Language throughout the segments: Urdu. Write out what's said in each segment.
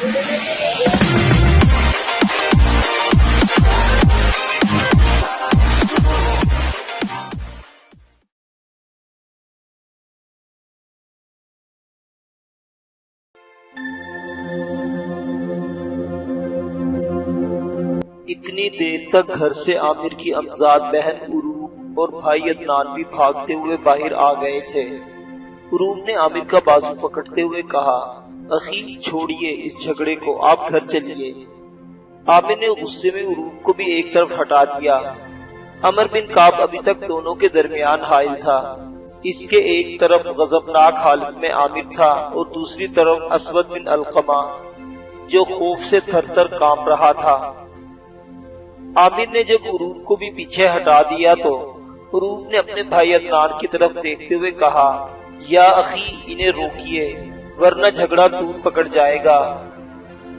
اتنی دیر تک گھر سے عامر کی امزاد بہن عروب اور بھائی عدنان بھی بھاگتے ہوئے باہر آ گئے تھے۔ عروب نے عامر کا بازو پکڑتے ہوئے کہا، اخی چھوڑیے اس جھگڑے کو، آپ گھر چلیے۔ عامر نے غصے میں عروب کو بھی ایک طرف ہٹا دیا۔ عمر بن کعب ابھی تک دونوں کے درمیان حائل تھا۔ اس کے ایک طرف غضبناک حالت میں عامر تھا اور دوسری طرف اسود بن علقمہ جو خوف سے تھر تھر کانپ رہا تھا۔ عامر نے جب عروب کو بھی پیچھے ہٹا دیا تو عروب نے اپنے بھائی عدنان کی طرف دیکھتے ہوئے کہا، یا اخی انہیں روکیے ورنہ جھگڑا دور پکڑ جائے گا۔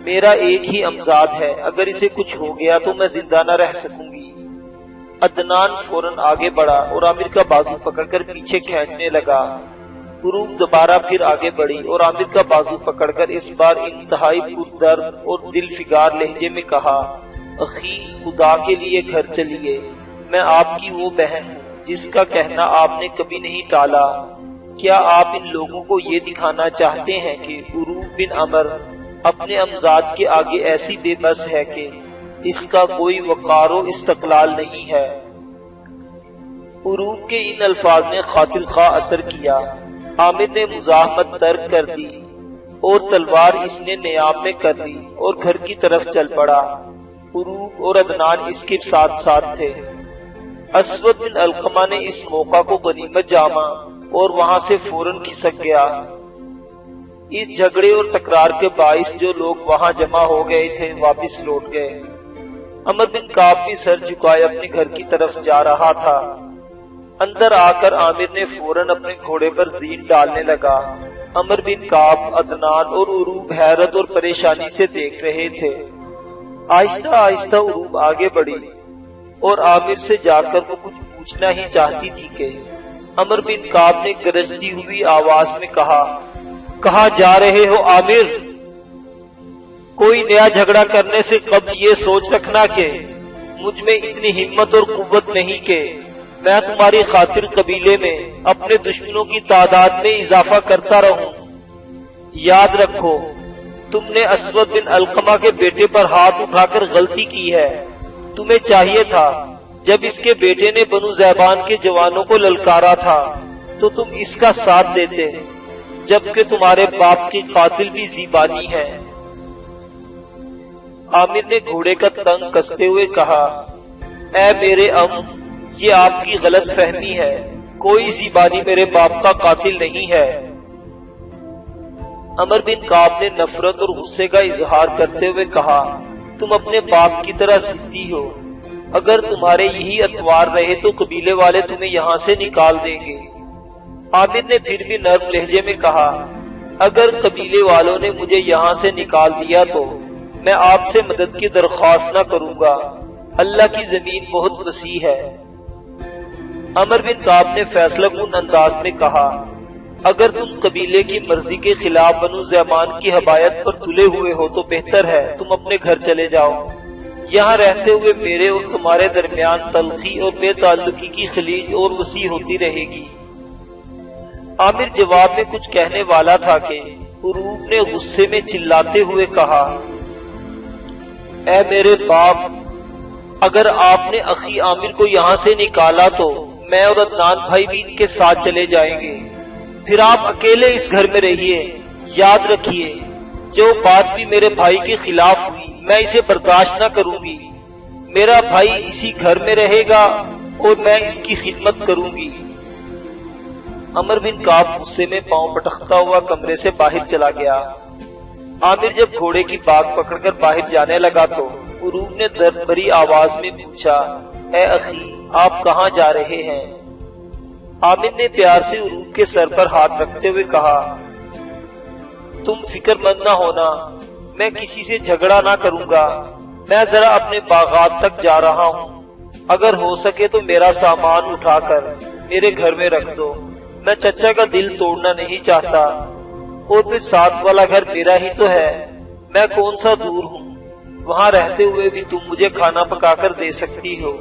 میرا ایک ہی امزاد ہے، اگر اسے کچھ ہو گیا تو میں زندہ نہ رہ سکوں گی۔ عدنان فوراً آگے بڑھا اور عامر کا بازو پکڑ کر پیچھے کھینچنے لگا۔ عروب دوبارہ پھر آگے بڑھی اور عامر کا بازو پکڑ کر اس بار انتہائی پردرد اور دل فگار لہجے میں کہا، اخی خدا کے لیے گھر چلیے، میں آپ کی وہ بہن ہوں جس کا کہنا آپ نے کبھی نہیں ٹالا۔ کیا آپ ان لوگوں کو یہ دکھانا چاہتے ہیں کہ عروب بن عمر اپنے امزاد کے آگے ایسی بے بس ہے کہ اس کا کوئی وقار و استقلال نہیں ہے؟ عروب کے ان الفاظ نے قاتل خواہ اثر کیا۔ عامر نے مزاحمت ترک کر دی اور تلوار اس نے نیام میں کر لی اور گھر کی طرف چل پڑا۔ عروب اور عدنان اس کے ساتھ ساتھ تھے۔ اسود بن علقمہ نے اس موقع کو غنیمت جانا اور وہاں سے فوراً کھسک گیا۔ اس جھگڑے اور تکرار کے باعث جو لوگ وہاں جمع ہو گئے تھے واپس لوٹ گئے۔ عمر بن کعب بھی سر جھکائے اپنے گھر کی طرف جا رہا تھا۔ اندر آ کر عامر نے فوراً اپنے گھوڑے پر زین ڈالنے لگا۔ عمر بن کعب، عدنان اور عروب حیرت اور پریشانی سے دیکھ رہے تھے۔ آہستہ آہستہ عروب آگے بڑھی اور عامر سے جا کر وہ کچھ پوچھنا ہی چاہتی تھی کہ عمر بن کعب نے گرجتی ہوئی آواز میں کہا، کہاں جا رہے ہو عامر؟ کوئی نیا جھگڑا کرنے سے قبل یہ سوچ رکھنا کہ مجھ میں اتنی ہمت اور قوت نہیں کہ میں تمہاری خاطر قبیلے میں اپنے دشمنوں کی تعداد میں اضافہ کرتا رہوں۔ یاد رکھو، تم نے اسود بن علقمہ کے بیٹے پر ہاتھ اٹھا کر غلطی کی ہے۔ تمہیں چاہیے تھا جب اس کے بیٹے نے بنو ذیبان کے جوانوں کو للکارا تھا تو تم اس کا ساتھ دیتے، جبکہ تمہارے باپ کی قاتل بھی زیبانی ہے۔ عامر نے گھوڑے کا تنگ کستے ہوئے کہا، اے میرے یہ آپ کی غلط فہمی ہے، کوئی زیبانی میرے باپ کا قاتل نہیں ہے۔ عمر بن کعب نے نفرت اور غصے کا اظہار کرتے ہوئے کہا، تم اپنے باپ کی طرح ضدی ہو، اگر تمہارے یہی اتوار رہے تو قبیلے والے تمہیں یہاں سے نکال دیں گے۔ عامر نے پھر بھی نرم لہجے میں کہا، اگر قبیلے والوں نے مجھے یہاں سے نکال دیا تو میں آپ سے مدد کی درخواست نہ کروں گا، اللہ کی زمین بہت وسیع ہے۔ عمر بن کعب نے فیصلہ کن انداز میں کہا، اگر تم قبیلے کی مرضی کے خلاف بنو ذیبان کی حمایت پر تلے ہوئے ہو تو بہتر ہے تم اپنے گھر چلے جاؤ۔ یہاں رہتے ہوئے میرے اور تمہارے درمیان تلخی اور بے تعلقی کی خلیج اور وسیع ہوتی رہے گی۔ عامر جواب میں کچھ کہنے والا تھا کہ عروب نے غصے میں چلاتے ہوئے کہا، اے میرے باپ، اگر آپ نے اخی عامر کو یہاں سے نکالا تو میں اور عدنان بھائی بھی ان کے ساتھ چلے جائیں گے، پھر آپ اکیلے اس گھر میں رہیے۔ یاد رکھیے، جو بات بھی میرے بھائی کے خلاف ہوئی میں اسے برداشت نہ کروں گی۔ میرا بھائی اسی گھر میں رہے گا اور میں اس کی خدمت کروں گی۔ عمر بن کعب غصے میں پاؤں پٹکتا ہوا کمرے سے باہر چلا گیا۔ عامر جب گھوڑے کی باگ پکڑ کر باہر جانے لگا تو عروب نے درد بھری آواز میں پوچھا، اے اخی، آپ کہاں جا رہے ہیں؟ عامر نے پیار سے عروب کے سر پر ہاتھ رکھتے ہوئے کہا، تم فکر مند نہ ہونا، میں کسی سے جھگڑا نہ کروں گا، میں ذرا اپنے باغات تک جا رہا ہوں، اگر ہو سکے تو میرا سامان اٹھا کر میرے گھر میں رکھ دو، میں چچا کا دل توڑنا نہیں چاہتا، اور پھر ساتھ والا گھر میرا ہی تو ہے، میں کون سا دور ہوں، وہاں رہتے ہوئے بھی تم مجھے کھانا پکا کر دے سکتی ہو۔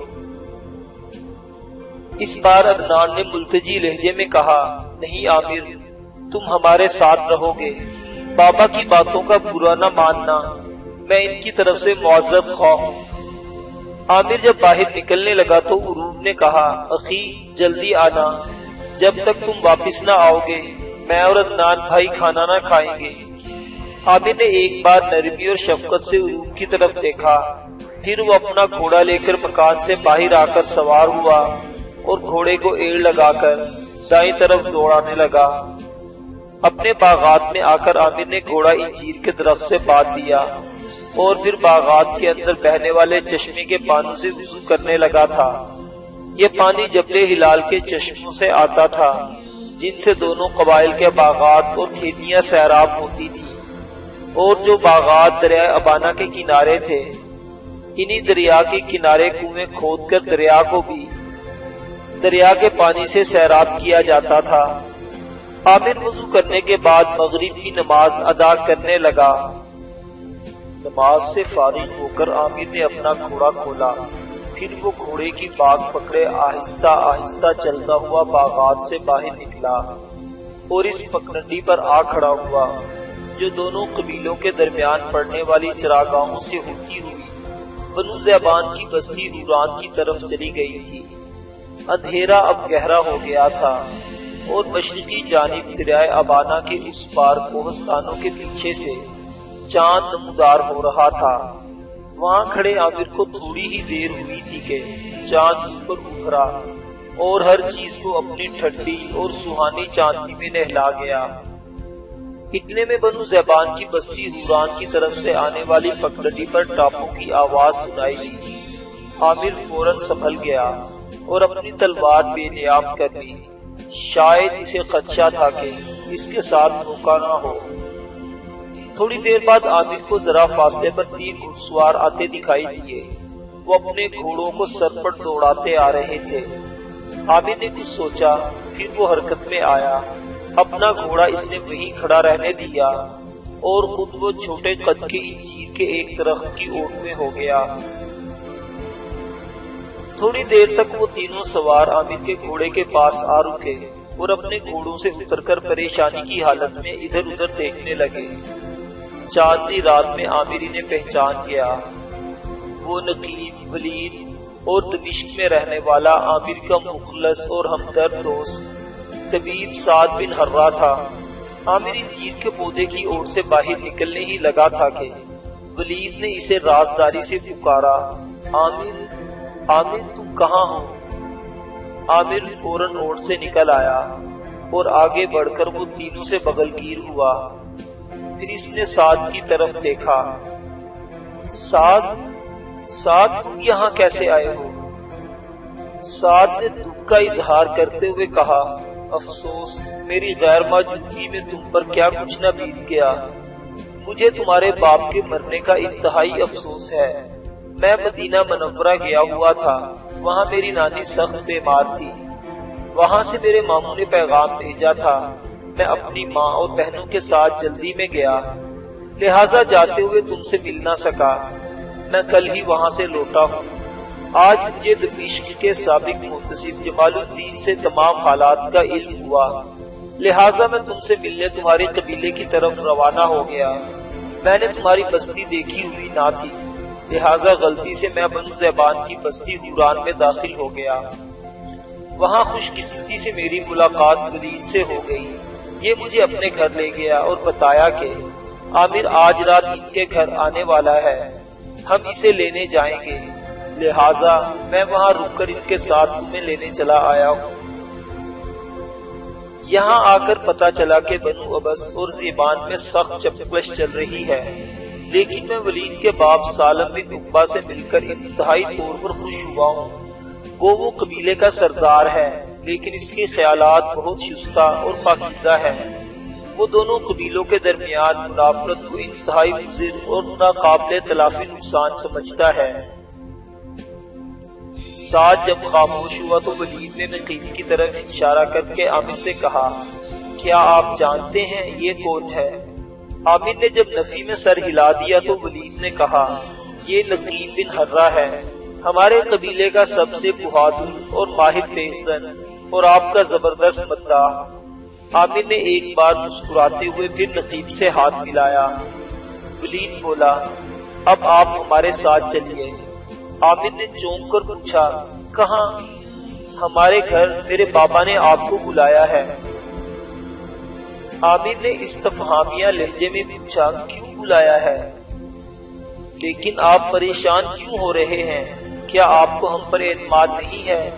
اس بار عدنان نے ملتجی لہجے میں کہا، نہیں عامر، تم ہمارے ساتھ رہو گے، بابا کی باتوں کا برا نہ ماننا، میں ان کی طرف سے معذرت خواہ ہوں۔ عامر جب باہر نکلنے لگا تو عروب نے کہا، اخی جلدی آنا، جب تک تم واپس نہ آؤ گے میں اور عدنان بھائی کھانا نہ کھائیں گے۔ عامر نے ایک بار نرمی اور شفقت سے عروب کی طرف دیکھا، پھر وہ اپنا گھوڑا لے کر مکان سے باہر آ کر سوار ہوا اور گھوڑے کو ایڑ لگا کر دائیں طرف دوڑانے لگا۔ اپنے باغات میں آ کر عامر نے گھوڑا انجیر کے درخت سے باندھ دیا اور پھر باغات کے اندر بہنے والے چشمے کے پانوں سے وضو کرنے لگا تھا۔ یہ پانی جبل ہلال کے چشموں سے آتا تھا جن سے دونوں قبائل کے باغات اور کھیتیاں سیراب ہوتی تھی، اور جو باغات دریائے ابانا کے کنارے تھے، انہی دریا کے کنارے کنویں کھود کر دریا کو بھی دریا کے پانی سے سیراب کیا جاتا تھا۔ عامر وضو کرنے کے بعد مغرب کی نماز ادا کرنے لگا۔ نماز سے فارغ ہو کر عامر نے اپنا گھوڑا کھولا، پھر وہ گھوڑے کی باگ پکڑے آہستہ آہستہ چلتا ہوا باغات سے باہر نکلا اور اس پگڈنڈی پر آ کھڑا ہوا جو دونوں قبیلوں کے درمیان پڑنے والی چراگاہوں سے ہوتی ہوئی بنو ذیبان کی بستی حوران کی طرف چلی گئی تھی۔ اندھیرا اب گہرا ہو گیا تھا اور مشرقی جانب دریائے ابانا کے اس پار کوہستانوں کے پیچھے سے چاند نمودار ہو رہا تھا۔ وہاں کھڑے عامر کو تھوڑی ہی دیر ہوئی تھی کہ چاند اوپر ابھرا اور ہر چیز کو اپنی ٹھنڈی اور سہانی چاندنی میں نہلا گیا۔ اتنے میں بنو ذیبان کی بستی حوران کی طرف سے آنے والی پگڈنڈی پر ٹاپوں کی آواز سنائی دی۔ عامر فوراً سنبھل گیا اور اپنی تلوار بے نیام کر لی، شاید اسے خدشہ تھا کہ اس کے ساتھ دھوکہ نہ ہو۔ تھوڑی دیر بعد عامر کو ذرا فاصلے پر 3 گھڑسوار آتے دکھائی دیے۔ وہ اپنے گھوڑوں کو سر پر دوڑاتے آ رہے تھے۔ عامر نے کچھ سوچا، پھر وہ حرکت میں آیا۔ اپنا گھوڑا اس نے وہیں کھڑا رہنے دیا اور خود وہ چھوٹے قد کے انجیر کے ایک درخت کی اوٹ میں ہو گیا۔ تھوڑی دیر تک وہ تینوں سوار عامر کے گھوڑے کے پاس آ رکے اور اپنے گھوڑوں سے اتر کر پریشانی کی حالت میں ادھر ادھر دیکھنے لگے۔ چاندنی رات میں عامر انہیں پہچان گیا۔ وہ نقیب، ولید اور دمشق میں رہنے والا عامر کا مخلص اور ہمدرد دوست طبیب سعد بن حرہ تھا۔ عامر انجیر کے پودے کی اوٹ سے باہر نکلنے ہی لگا تھا کہ ولید نے اسے رازداری سے پکارا، عامر تم کہاں ہو؟ عامر فوراً اوٹ سے نکل آیا اور آگے بڑھ کر وہ تینوں سے بغل گیر ہوا۔ پھر اس نے سعد کی طرف دیکھا۔ سعد تم یہاں کیسے آئے ہو؟ سعد نے دکھ کا اظہار کرتے ہوئے کہا، افسوس میری غیر موجودگی میں تم پر کیا کچھ نہ بیت گیا۔ مجھے تمہارے باپ کے مرنے کا انتہائی افسوس ہے۔ میں مدینہ منورہ گیا ہوا تھا، وہاں میری نانی سخت بیمار تھی۔ وہاں سے میرے ماموں نے پیغام بھیجا تھا، میں اپنی ماں اور بہنوں کے ساتھ جلدی میں گیا، لہٰذا جاتے ہوئے تم سے مل نہ سکا۔ میں کل ہی وہاں سے لوٹا ہوں۔ آج مجھے دمشق کے سابق محتسب جمال الدین سے تمام حالات کا علم ہوا، لہٰذا میں تم سے ملنے تمہارے قبیلے کی طرف روانہ ہو گیا۔ میں نے تمہاری بستی دیکھی ہوئی نہ تھی، لہٰذا غلطی سے میں بنو ذیبان کی بستی حوران میں داخل ہو گیا۔ وہاں خوش قسمتی سے میری ملاقات ولید سے ہو گئی۔ یہ مجھے اپنے گھر لے گیا اور بتایا کہ عامر آج رات ان کے گھر آنے والا ہے، ہم اسے لینے جائیں گے، لہٰذا میں وہاں رک کر ان کے ساتھ تمہیں لینے چلا آیا ہوں۔ یہاں آ کر پتا چلا کہ بنو عبس اور ذیبان میں سخت چپکش چل رہی ہے، لیکن میں ولید کے باپ سالم بن عقبہ سے مل کر انتہائی طور پر خوش ہوا ہوں۔ وہ قبیلے کا سردار ہے، لیکن اس کے خیالات بہت شستہ اور پاکیزہ ہیں۔ وہ دونوں قبیلوں کے درمیان منافرت کو انتہائی مضر اور ناقابل تلافی نقصان سمجھتا ہے۔ سعد جب خاموش ہوا تو ولید نے نقیب کی طرف اشارہ کر کے عامر سے کہا، کیا آپ جانتے ہیں یہ کون ہے؟ عامر نے جب نفی میں سر ہلا دیا تو ولید نے کہا یہ نقیب بن حرہ ہے، ہمارے قبیلے کا سب سے بہادر اور ماہر تیز زن اور آپ کا زبردست مداح۔ عامر نے ایک بار مسکراتے ہوئے پھر نقیب سے ہاتھ ملایا۔ ولید بولا اب آپ ہمارے ساتھ چلیے۔ عامر نے چونک کر پوچھا کہاں؟ ہمارے گھر، میرے بابا نے آپ کو بلایا ہے۔ عامر نے استفہامیہ لہجے میں پوچھا کیوں بلایا ہے؟ لیکن آپ پریشان کیوں ہو رہے ہیں؟ کیا آپ کو ہم پر اعتماد نہیں ہے؟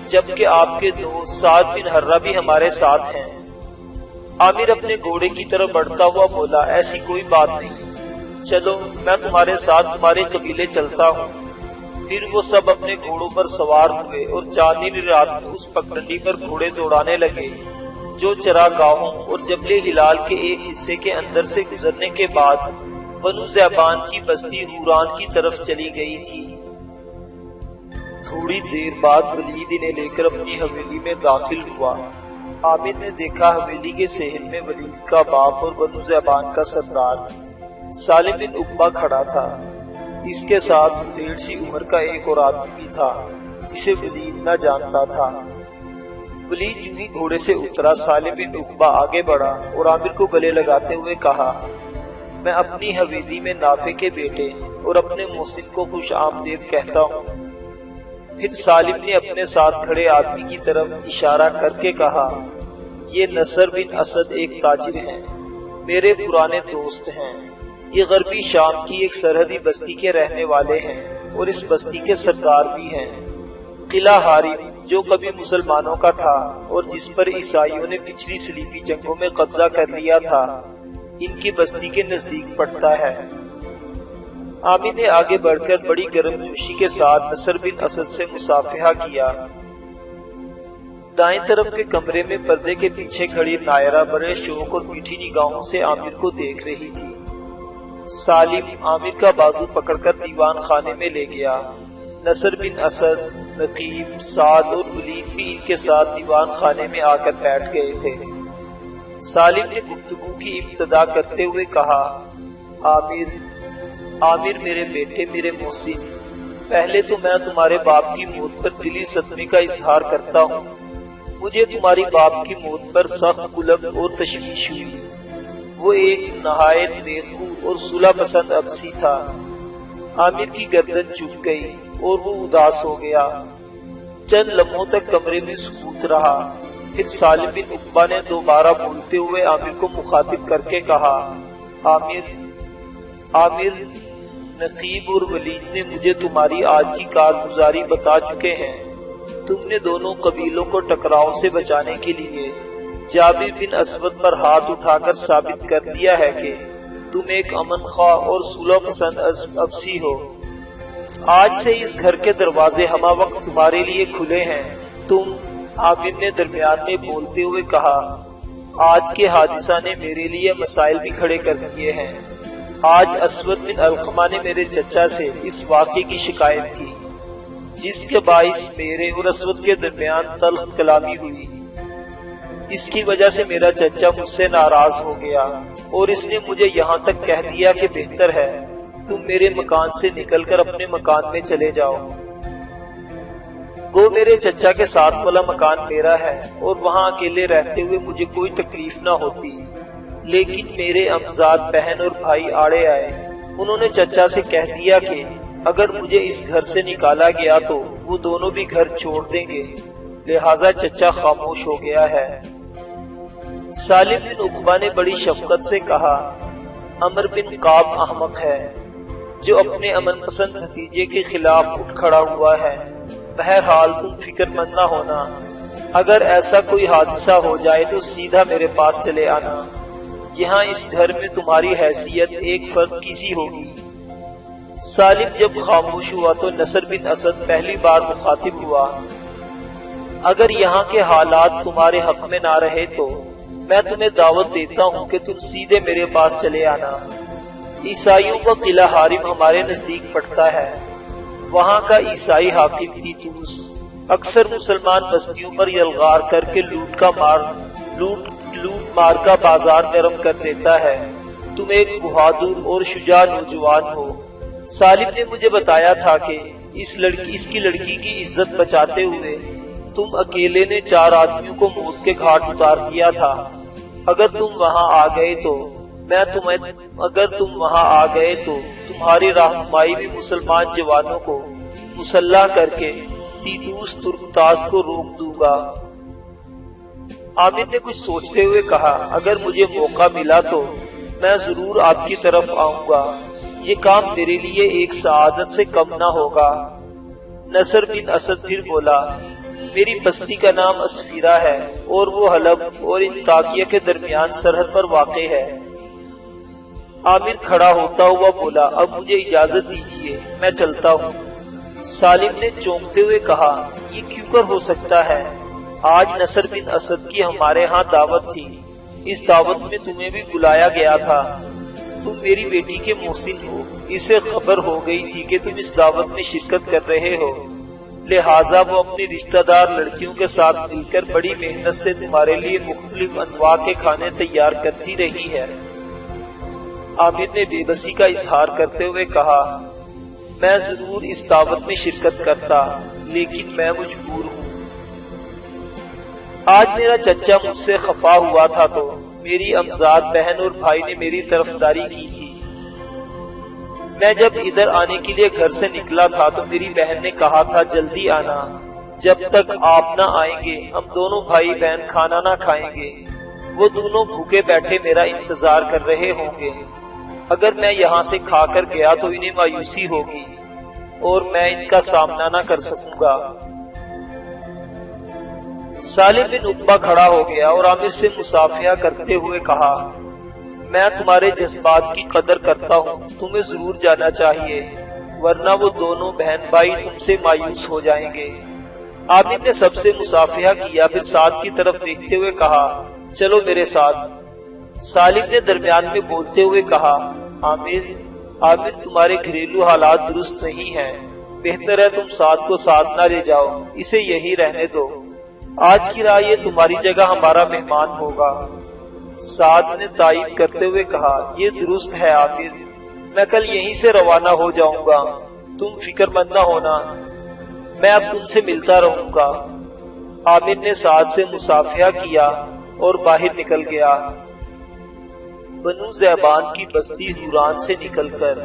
جبکہ آپ کے دوست سعد بن حرہ بھی ہمارے ساتھ ہیں۔ عامر اپنے گھوڑے کی طرف بڑھتا ہوا بولا ایسی کوئی بات نہیں، چلو میں تمہارے ساتھ تمہارے قبیلے چلتا ہوں۔ پھر وہ سب اپنے گھوڑوں پر سوار ہوئے اور چاندنی رات میں اس پگڈنڈی پر گھوڑے دوڑانے لگے جو چراگاہوں اور جبل ہلال کے ایک حصے کے اندر سے گزرنے کے بعد بنو ذیبان کی بستی حوران کی طرف چلی گئی تھی۔ تھوڑی دیر بعد ولید انہیں لے کر اپنی حویلی میں داخل ہوا۔ عامر نے دیکھا حویلی کے صحن میں ولید کا باپ اور بنو ذیبان کا سردار سالم بن عقبہ کھڑا تھا۔ اس کے ساتھ 1.5 عمر کا ایک اور آدمی بھی تھا جسے ولید نہ جانتا تھا۔ ولید یوں ہی گھوڑے سے اترا، سالم بن عقبہ آگے بڑھا اور عامر کو گلے لگاتے ہوئے کہا میں اپنی حویلی میں نافع کے بیٹے اور اپنے محسن کو خوش آمدید کہتا ہوں۔ پھر سالم نے اپنے ساتھ کھڑے آدمی کی طرف اشارہ کر کے کہا یہ نصر بن اسد ایک تاجر ہیں، میرے پرانے دوست ہیں۔ یہ غربی شام کی ایک سرحدی بستی کے رہنے والے ہیں اور اس بستی کے سردار بھی ہیں۔ قلعہ حارم جو کبھی مسلمانوں کا تھا اور جس پر عیسائیوں نے پچھلی صلیبی جنگوں میں قبضہ کر لیا تھا، ان کی بستی کے نزدیک پڑتا ہے۔ عامر نے آگے بڑھ کر بڑی گرم جوشی کے ساتھ نصر بن اسد سے مصافحہ کیا۔ دائیں طرف کے کمرے میں پردے کے پیچھے کھڑی نائرہ بڑے شوق اور میٹھی نگاہوں سے عامر کو دیکھ رہی تھی۔ سالم عامر کا بازو پکڑ کر دیوان خانے میں لے گیا۔ نصر بن اسد، نقیب، سعد اور ولید بھی ان کے ساتھ دیوان خانے میں آ کر بیٹھ گئے تھے۔ سالم نے گفتگو کی ابتدا کرتے ہوئے کہا عامر میرے بیٹے، میرے محسن، پہلے تو میں تمہارے باپ کی موت پر دلی صدمے کا اظہار کرتا ہوں۔ مجھے تمہاری باپ کی موت پر سخت قلق اور تشویش ہوئی۔ وہ ایک نہایت نیکخو اور صلح پسند ابسی تھا۔ عامر کی گردن جھک گئی اور وہ اداس ہو گیا۔ چند لمحوں تک کمرے میں سکوت رہا۔ پھر سالم بن عقبہ نے دوبارہ بولتے ہوئے عامر کو مخاطب کر کے کہا عامر، نقیب اور ولید نے مجھے تمہاری آج کی کارگزاری بتا چکے ہیں۔ تم نے دونوں قبیلوں کو ٹکراؤ سے بچانے کے لیے جابر بن اسود پر ہاتھ اٹھا کر ثابت کر دیا ہے کہ تم ایک امن خواہ اور صلح پسند ابسی ہو۔ آج سے اس گھر کے دروازے ہمہ وقت تمہارے لیے کھلے ہیں۔ تم، عامر نے درمیان میں بولتے ہوئے کہا، آج کے حادثہ نے میرے لیے مسائل بھی کھڑے کر دیے ہیں۔ آج اسود بن علقمہ نے میرے چچا سے اس واقعے کی شکایت کی جس کے باعث میرے اور اسود کے درمیان تلخ کلامی ہوئی۔ اس کی وجہ سے میرا چچا مجھ سے ناراض ہو گیا اور اس نے مجھے یہاں تک کہہ دیا کہ بہتر ہے تم میرے مکان سے نکل کر اپنے مکان میں چلے جاؤ۔ گو میرے چچا کے ساتھ والا مکان میرا ہے اور وہاں اکیلے رہتے ہوئے مجھے کوئی تکلیف نہ ہوتی، لیکن میرے امزاد بہن اور بھائی آڑے آئے۔ انہوں نے چچا سے کہہ دیا کہ اگر مجھے اس گھر سے نکالا گیا تو وہ دونوں بھی گھر چھوڑ دیں گے، لہٰذا چچا خاموش ہو گیا ہے۔ سالم بن عقبہ نے بڑی شفقت سے کہا، عمر بن قاب احمق ہے جو اپنے امن پسند بھتیجے کے خلاف اٹھ کھڑا ہوا ہے۔ بہرحال تم فکر مند نہ ہونا، اگر ایسا کوئی حادثہ ہو جائے تو سیدھا میرے پاس چلے آنا۔ یہاں اس گھر میں تمہاری حیثیت ایک فرد کی سی ہوگی۔ سالم جب خاموش ہوا تو نصر بن اسد پہلی بار مخاطب ہوا، اگر یہاں کے حالات تمہارے حق میں نہ رہے تو میں تمہیں دعوت دیتا ہوں کہ تم سیدھے میرے پاس چلے آنا۔ عیسائیوں کا قلعہ حارم ہمارے نزدیک پڑتا ہے۔ وہاں کا عیسائی حاکم تیتوس اکثر مسلمان بستیوں پر یلغار کر کے لوٹ مار کا بازار گرم کر دیتا ہے تم ایک بہادر اور شجاع نوجوان ہو۔ سالم نے مجھے بتایا تھا کہ اس کی لڑکی کی عزت بچاتے ہوئے تم اکیلے نے 4 آدمیوں کو موت کے گھاٹ اتار دیا تھا۔ اگر تم وہاں آ گئے تو تمہاری رہنمائی میں مسلمان جوانوں کو مسلح کر کے تیتوس ترکتاز کو روک دوں گا۔ عامر نے کچھ سوچتے ہوئے کہا، اگر مجھے موقع ملا تو میں ضرور آپ کی طرف آؤں گا۔ یہ کام میرے لیے ایک سعادت سے کم نہ ہوگا۔ نصر بن اسد پھر بولا، میری بستی کا نام اسفیرہ ہے اور وہ حلب اور انطاکیہ کے درمیان سرحد پر واقع ہے۔ عامر کھڑا ہوتا ہوا بولا، اب مجھے اجازت دیجیے، میں چلتا ہوں۔ سالم نے چونکتے ہوئے کہا، یہ کیوں کر ہو سکتا ہے؟ آج نصر بن اسد کی ہمارے ہاں دعوت تھی، اس دعوت میں تمہیں بھی بلایا گیا تھا۔ تم میری بیٹی کے محسن ہو، اسے خبر ہو گئی تھی کہ تم اس دعوت میں شرکت کر رہے ہو، لہٰذا وہ اپنی رشتہ دار لڑکیوں کے ساتھ مل کر بڑی محنت سے تمہارے لیے مختلف انواع کے کھانے تیار کرتی رہی ہے۔ عامر نے بے بسی کا اظہار کرتے ہوئے کہا، میں ضرور اس دعوت میں شرکت کرتا، لیکن میں مجبور ہوں۔ آج میرا چچا مجھ سے خفا ہوا تھا تو میری امزاد بہن اور بھائی نے میری طرفداری کی تھی۔ میں جب ادھر آنے کے لیے گھر سے نکلا تھا تو میری بہن نے کہا تھا جلدی آنا، جب تک آپ نہ آئیں گے ہم دونوں بھائی بہن کھانا نہ کھائیں گے۔ وہ دونوں بھوکے بیٹھے میرا انتظار کر رہے ہوں گے۔ اگر میں یہاں سے کھا کر گیا تو انہیں مایوسی ہوگی اور میں ان کا سامنا نہ کر سکوں گا۔ سالم بن عقبہ کھڑا ہو گیا اور عامر سے مصافحہ کرتے ہوئے کہا، میں تمہارے جذبات کی قدر کرتا ہوں، تمہیں ضرور جانا چاہیے، ورنہ وہ دونوں بہن بھائی تم سے مایوس ہو جائیں گے۔ عامر نے سب سے مصافحہ کیا، پھر سعد کی طرف دیکھتے ہوئے کہا، چلو میرے ساتھ۔ سالم نے درمیان میں بولتے ہوئے کہا، عامر تمہارے گھریلو حالات درست نہیں ہیں، بہتر ہے تم سعد کو ساتھ نہ لے جاؤ، اسے یہی رہنے دو، آج کی رات یہ تمہاری جگہ ہمارا مہمان ہوگا۔ سعد نے تائید کرتے ہوئے کہا، یہ درست ہے عامر، میں کل یہیں سے روانہ ہو جاؤں گا، تم فکر مند نہ ہونا، میں اب تم سے ملتا رہوں گا۔ عامر نے سعد سے مصافحہ کیا اور باہر نکل گیا۔ بنو زیبان کی بستی حوران سے نکل کر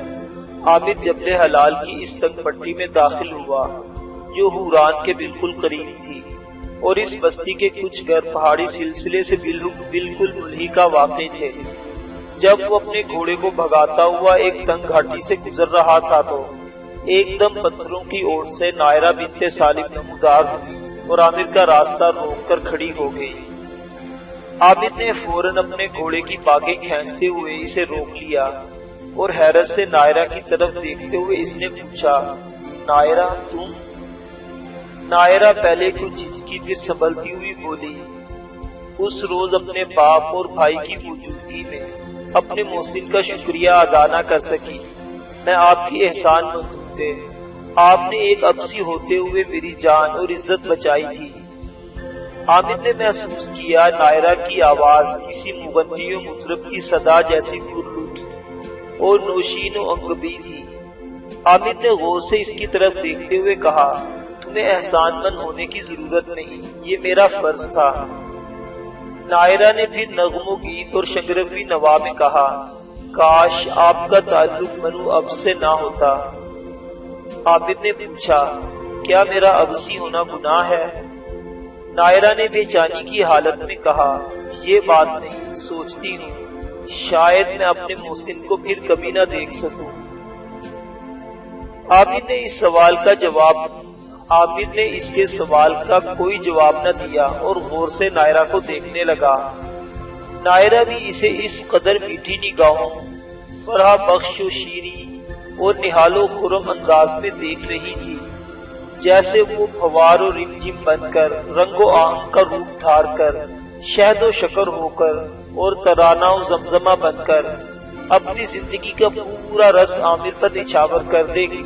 عامر جبل حلال کی اس تنگ پٹی میں داخل ہوا جو حوران کے بالکل قریب تھی، اور اس بستی کے کچھ گھر پہاڑی سلسلے سے بالکل ملحقہ واقع تھے۔ جب وہ اپنے گھوڑے کو بھگاتا ہوا ایک تنگ گھاٹی سے گزر رہا تھا تو ایک دم پتھروں کی اوٹ سے نائرہ بنت سالم نمودار ہوئی اور عامر کا راستہ روک کر کھڑی ہو گئی۔ عامر نے فوراً اپنے گھوڑے کی باگیں کھینچتے ہوئے اسے روک لیا اور حیرت سے نائرہ کی طرف دیکھتے ہوئے اس نے پوچھا، نائرہ تم؟ نائرہ پہلے کچھ جھجکی پھر سنبھلتی ہوئی بولی، اس روز اپنے باپ اور بھائی کی موجودگی میں اپنے محسن کا شکریہ ادا نہ کر سکی، میں آپ کی احسان مند ہوں کہ آپ نے ایک ابسی ہوتے ہوئے میری جان اور عزت بچائی تھی۔ عامر نے محسوس کیا نائرہ کی آواز کسی مغنی و مطرب کی صدا جیسی پرلطف اور نوشین و انگبی تھی۔ عامر نے غور سے اس کی طرف دیکھتے ہوئے کہا، تمہیں احسان مند ہونے کی ضرورت نہیں، یہ میرا فرض تھا۔ نائرہ نے پھر نغم و گیت اور شگرفی نوا میں کہا، کاش آپ کا تعلق بنو اب سے نہ ہوتا۔ عامر نے پوچھا، کیا میرا ابسی ہونا گناہ ہے؟ نائرہ نے بے چینی کی حالت میں کہا، یہ بات نہیں، سوچتی ہوں شاید میں اپنے محسن کو پھر کبھی نہ دیکھ سکوں۔ عامر نے اس کے سوال کا کوئی جواب نہ دیا اور غور سے نائرہ کو دیکھنے لگا۔ نائرہ بھی اسے اس قدر میٹھی نگاہوں، فرح بخش و شیریں اور نہال و خرم انداز میں دیکھ رہی تھی جیسے وہ پھوار و رمجم بن کر، رنگ و آہن کا روپ دھار کر، شہد و شکر ہو کر اور ترانہ و زمزمہ بن کر اپنی زندگی کا پورا رس عامر پر نچھاور کر دے گی۔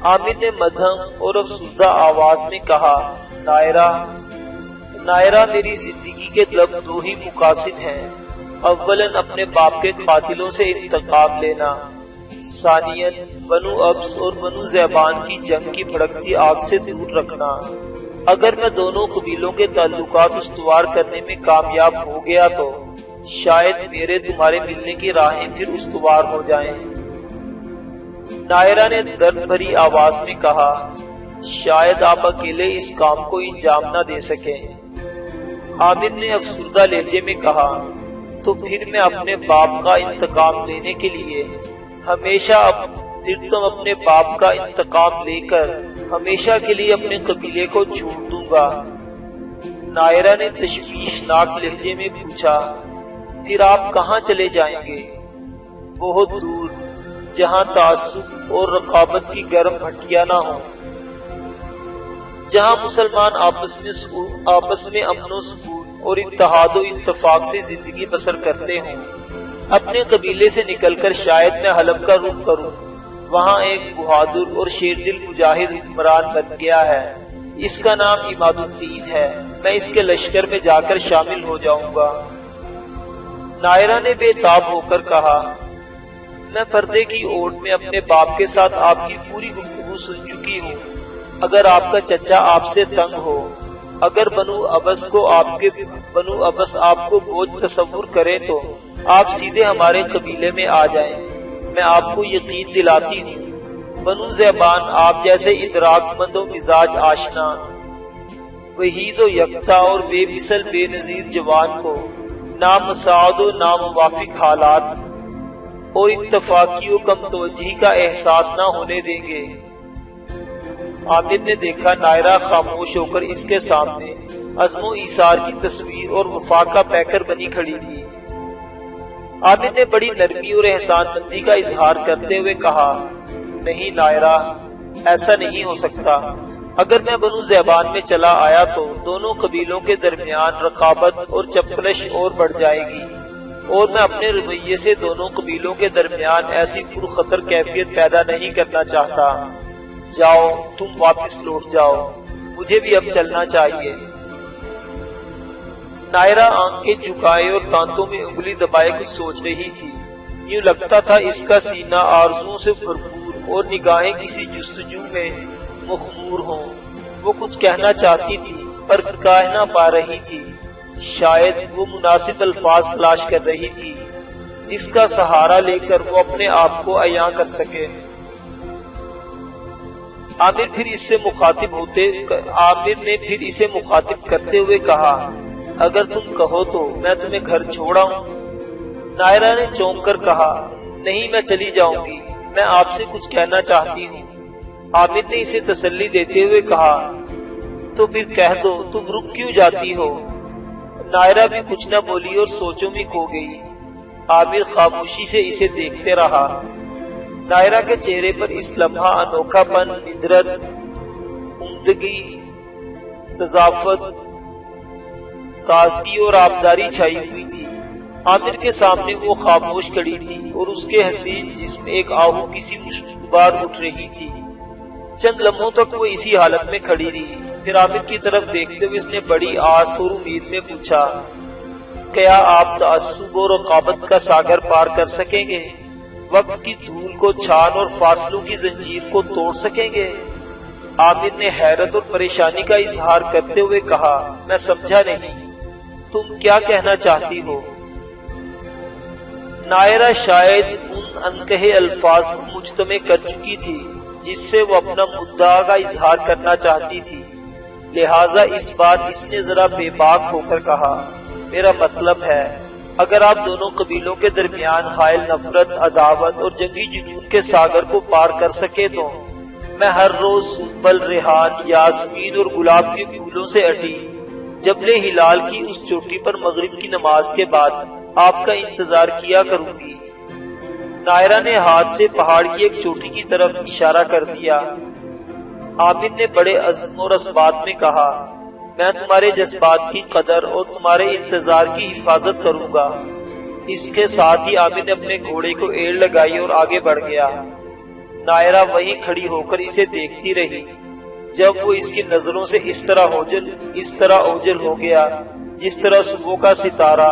عامر نے مدھم اور افسردہ آواز میں کہا، نائرہ میری زندگی کے دو ہی مقاصد ہیں، اولن اپنے باپ کے قاتلوں سے انتقام لینا، ثانیاً بنو ابس اور بنو ذیبان کی جنگ کی بھڑکتی آگ سے دور رکھنا۔ اگر میں دونوں قبیلوں کے تعلقات استوار کرنے میں کامیاب ہو گیا تو شاید میرے تمہارے ملنے کی راہیں پھر استوار ہو جائیں۔ نائرہ نے درد بھری آواز میں کہا، شاید آپ اکیلے اس کام کو انجام نہ دے سکیں۔ عامر نے افسردہ لہجے میں کہا، تو پھر میں اپنے باپ کا انتقام لینے کے لیے پھر تم اپنے باپ کا انتقام لے کر ہمیشہ کے لیے اپنے قبیلے کو چھوڑ دوں گا۔ نائرہ نے تشویشناک لہجے میں پوچھا، پھر آپ کہاں چلے جائیں گے؟ بہت دور، جہاں تعصب اور رقابت کی گرم بھٹیاں نہ ہوں، جہاں مسلمان آپس میں امن و سکون اور اتحاد و اتفاق سے زندگی بسر کرتے ہوں۔ اپنے قبیلے سے نکل کر شاید میں حلب کا رخ کروں، وہاں ایک بہادر اور شیر دل مجاہد حکمران بن گیا ہے، اس کا نام عماد الدین ہے، میں اس کے لشکر میں جا کر شامل ہو جاؤں گا۔ نائرہ نے بے تاب ہو کر کہا، میں پردے کی اوٹ میں اپنے باپ کے ساتھ آپ کی پوری گفتگو سن چکی ہوں۔ اگر آپ کا چچا آپ سے تنگ ہو، اگر بنو ابس آپ کو بوجھ تصور کرے تو آپ سیدھے ہمارے قبیلے میں آ جائیں، میں آپ کو یقین دلاتی ہوں۔ بنو ذیبان آپ جیسے ادراک مند و مزاج آشنا، وحید و یکتا اور بے مثل بے نظیر جوان کو نامساعد و ناموافق حالات اور اتفاقی و کم توجہی کا احساس نہ ہونے دیں گے۔ عامر نے دیکھا نائرہ خاموش ہو کر اس کے سامنے عزم و ایثار کی تصویر اور وفاق کا پیکر بنی کھڑی تھی۔ عامر نے بڑی نرمی اور احسان مندی کا اظہار کرتے ہوئے کہا، نہیں نائرہ، ایسا نہیں ہو سکتا۔ اگر میں بنو ذیبان میں چلا آیا تو دونوں قبیلوں کے درمیان رقابت اور چپکلش اور بڑھ جائے گی، اور میں اپنے رویے سے دونوں قبیلوں کے درمیان ایسی پرخطر کیفیت پیدا نہیں کرنا چاہتا۔ جاؤ، تم واپس لوٹ جاؤ، مجھے بھی اب چلنا چاہیے۔ نائرہ آنکھیں جھکائے اور دانتوں میں انگلی دبائے کچھ سوچ رہی تھی۔ یوں لگتا تھا اس کا سینہ آرزوؤں سے بھرپور اور نگاہیں کسی جستجو میں مخمور ہوں۔ وہ کچھ کہنا چاہتی تھی پر کہہ نہ پا رہی تھی۔ شاید وہ مناسب الفاظ تلاش کر رہی تھی جس کا سہارا لے کر وہ اپنے آپ کو عیاں کر سکے۔ عامر نے پھر اسے مخاطب کرتے ہوئے کہا، اگر تم کہو تو میں تمہیں گھر چھوڑاؤں۔ نائرہ نے چونک کر کہا، نہیں، میں چلی جاؤں گی، میں آپ سے کچھ کہنا چاہتی ہوں۔ عامر نے اسے تسلی دیتے ہوئے کہا، تو پھر کہہ دو، تم رک کیوں جاتی ہو؟ نائرہ بھی کچھ نہ بولی اور سوچوں میں کھو گئی۔ عامر خاموشی سے اسے دیکھتے رہا۔ نائرہ کے چہرے پر اس لمحہ انوکھا پن، ندرت، عمدگی، تضافت، تازگی اور آبداری چھائی ہوئی تھی۔ عامر کے سامنے وہ خاموش کھڑی تھی اور اس کے حسین جسم ایک آہو کسی مشتبار اٹھ رہی تھی۔ چند لمحوں تک وہ اسی حالت میں کھڑی رہی، پھر عامر کی طرف دیکھتے ہوئے اس نے بڑی آس اور امید میں پوچھا، کیا آپ تعصب اور رقابت کا ساگر پار کر سکیں گے؟ وقت کی دھول کو چھان اور فاصلوں کی زنجیر کو توڑ سکیں گے؟ عامر نے حیرت اور پریشانی کا اظہار کرتے ہوئے کہا، میں سمجھا نہیں، تم کیا کہنا چاہتی ہو؟ نائرہ شاید ان انکہے الفاظ کو مجتمع کر چکی تھی جس سے وہ اپنا مدعا کا اظہار کرنا چاہتی تھی، لہٰذا اس بار اس نے ذرا بے باک ہو کر کہا، میرا مطلب ہے اگر آپ دونوں قبیلوں کے درمیان حائل نفرت، عداوت اور جنگی جنون کے ساگر کو پار کر سکے تو میں ہر روز سنبل، ریحان، یاسمین اور گلاب کے پھولوں سے اٹی جبل ہلال کی اس چوٹی پر مغرب کی نماز کے بعد آپ کا انتظار کیا کروں گی۔ نائرہ نے ہاتھ سے پہاڑ کی ایک چوٹی کی طرف اشارہ کر دیا۔ عامر نے بڑے عزم اور اثبات میں کہا، میں تمہارے جذبات کی قدر اور تمہارے انتظار کی حفاظت کروں گا۔ اس کے ساتھ ہی عامر نے اپنے گھوڑے کو ایڑ لگائی اور آگے بڑھ گیا۔ نائرہ وہیں کھڑی ہو کر اسے دیکھتی رہی۔ جب وہ اس کی نظروں سے اس طرح اوجھل ہو گیا جس طرح صبح کا ستارہ